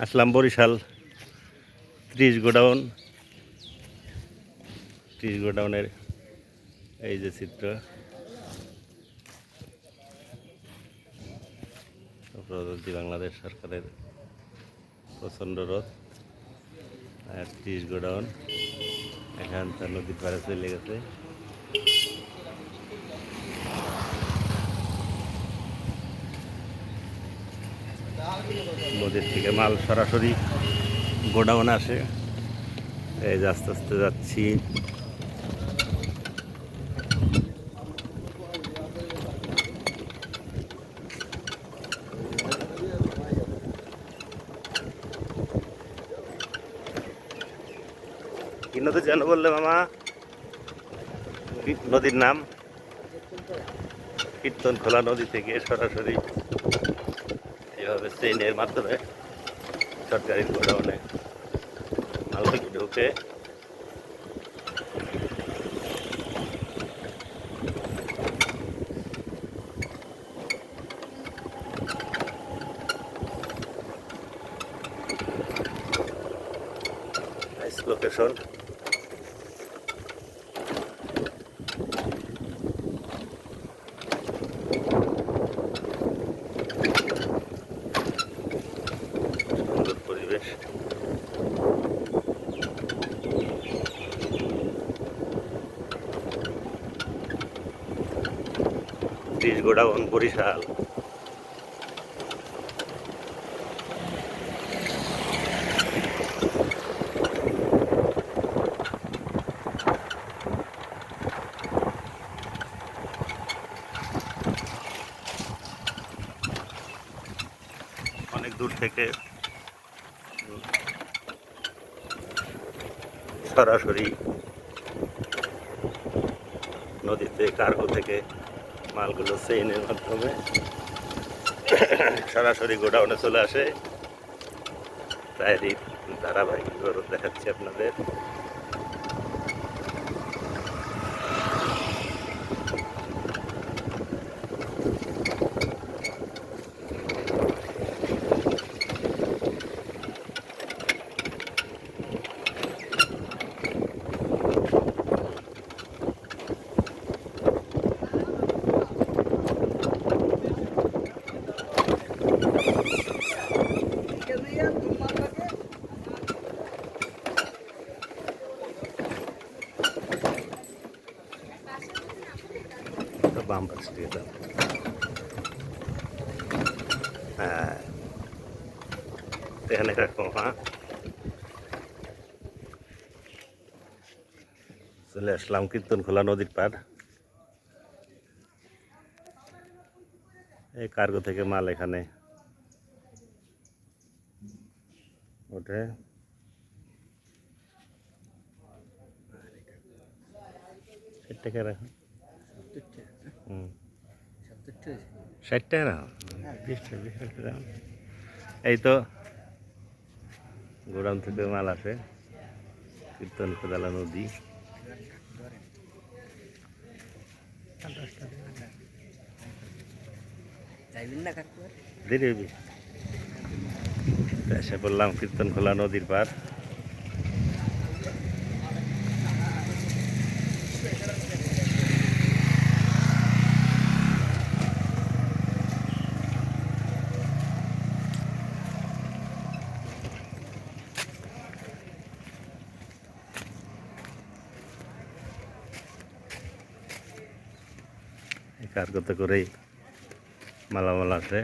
আসলাম বরিশাল 30 গোডাউনের এই যে চিত্র। প্রজাতন্ত্রী বাংলাদেশ সরকারের প্রচণ্ড রোদ আর 30 গোডাউন এখান তার নদীর পাড়ে চলে গেছে। নদীর থেকে মাল সরাসরি গোডাউন আসে। এই যে আস্তে আস্তে যাচ্ছি। কি নদী যেন বললে মামা? নদীর নাম কীর্তনখোলা নদী থেকে সরাসরি এভাবে ট্রেনের মাধ্যমে সরকারি গোডাউনে মাল ঢুকে লোকেশন। সুন্দর পরিবেশ। গোডাউন বরিশাল। অনেক দূর থেকে সরাসরি নদীতে কার্গো থেকে মালগুলো ট্রেনের মাধ্যমে সরাসরি গোডাউনে চলে আসে। তাই ধারাবাহিক দেখাচ্ছি আপনাদের। Bumper state. হ্যাঁ এখানে রাখো। হ্যাঁ চলে আসলাম কীর্তনখোলা নদীর পাড়। এই কার্গো থেকে মাল এখানে ওঠে। টাকা রাখো। 60 টাকা না 20 টাকা। এই তো গোডাউন থেকে মাল আসে কীর্তনখোলা নদী। এসে বললাম কীর্তনখোলা নদীর পাড়। কার্গোতে করেই মালামাল আসে।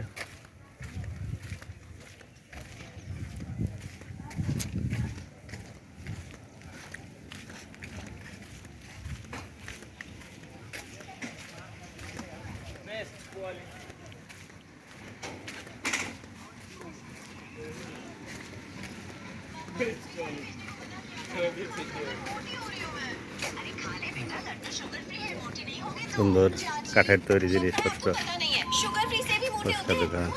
সুন্দর কাঠের তৈরি জিনিসপত্র, ফুচকা দোকান।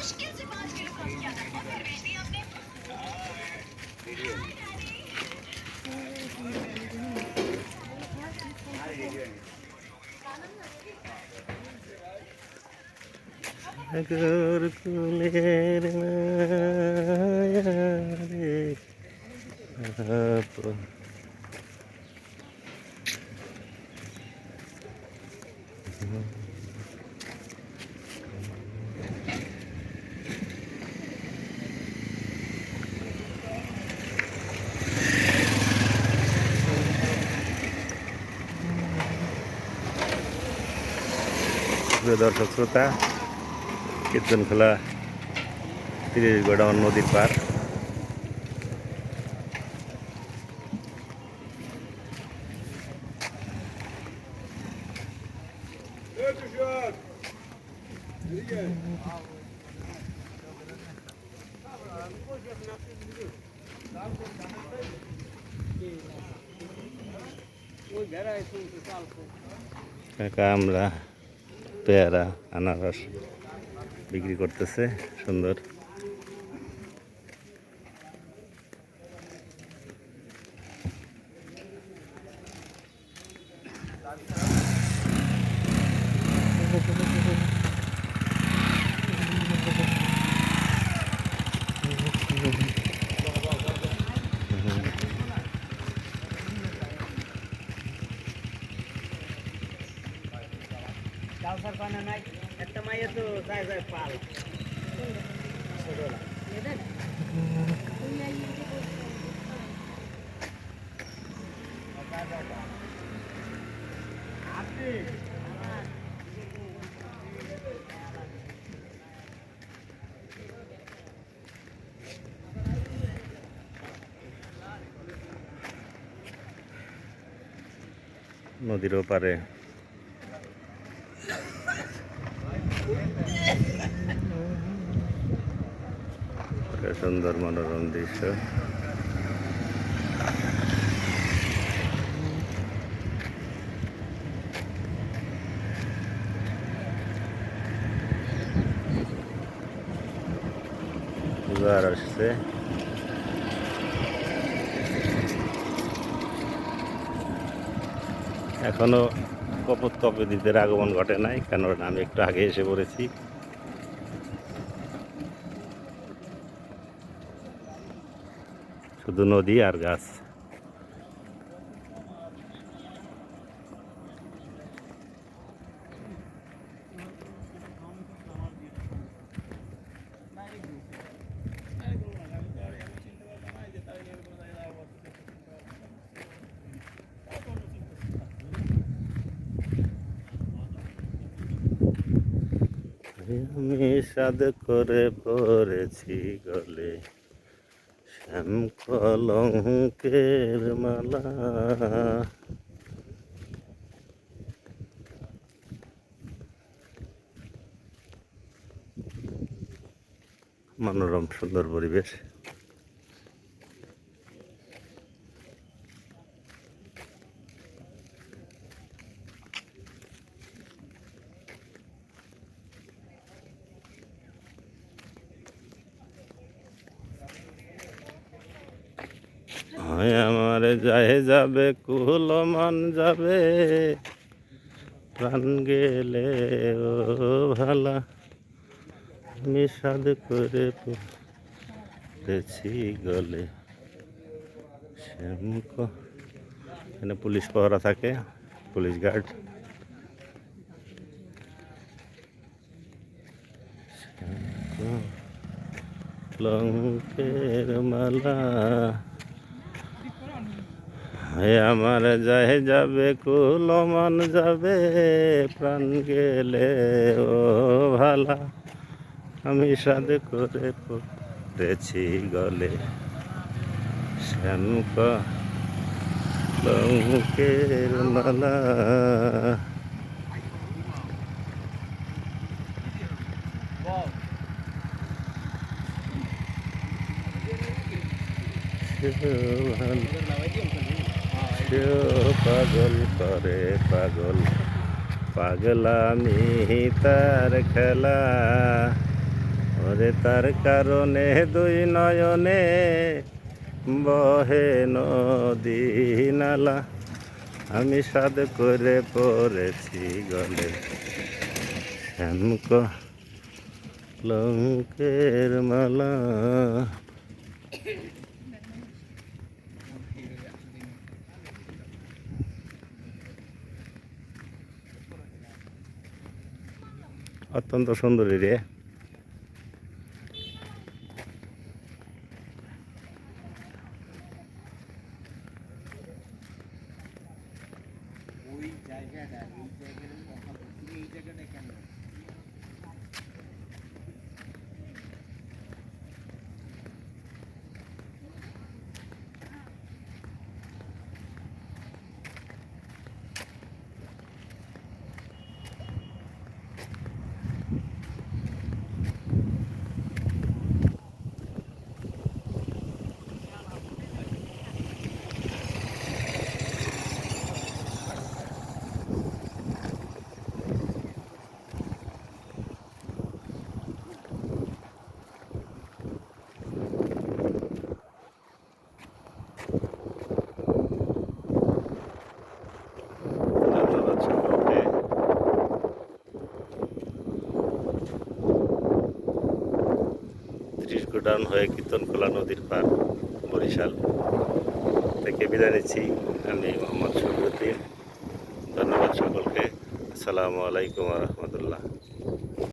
সাগর কুলের মায়া রে আপন। প্রিয় দর্শক শ্রোতা, কীর্তনখোলা 30 গোডাউন নদীর পার। কাকা আমরা পেয়ারা আনারস বিক্রি করতেছে সুন্দর। একটা মাইয়ে তো যায় যায় পাল নদীর ওপারে একটা সুন্দর মনোরম দৃশ্য। জোয়ার আসছে। এখনো কপোত কপোতিদের আগমন ঘটে নাই, কারণ আমি একটু আগে এসে পড়েছি। শুধু নদী আর গাছ। আমি সাদ করে পড়েছি গলে শ্যাম কলঙ্কের মালা। মনোরম সুন্দর পরিবেশ। আমার যায় যাবে কুল মান যাবে প্রাণ গেলে ও ভালা। আমি সাদ করে পড়েছি গলে শ্যাম এখানে পুলিশ পাহারা থাকে, পুলিশ গার্ড। লঙ্কের মালা আমার যায় যাবে কুলমান যাবে প্রাণ গেলে ও ভালা। আমি সাদ করে পড়েছি গলে শ্যাম কলঙ্কের মালা। পাগল করে পাগল পাগলামি তার খেলা। ওরে তার কারণে দুই নয়নে বহে নদী নালা। আমি সাদ করে পড়েছি গলে শ্যাম লঙ্কের মালা। অত্যন্ত সুন্দরী রে। ওই জায়গাটা কথা বলছি, এই জায়গাটা কেন? ধন্যবাদ সকলকে। ত্রিশ গোডাউন হয়ে কীর্তনখোলা নদীর পার বরিশাল থেকে বিদায় নিচ্ছি। আমি মোহাম্মদ শফিউদ্দিন। ধন্যবাদ সকলকে। আসসালামু আলাইকুম রহমতুল্লাহ।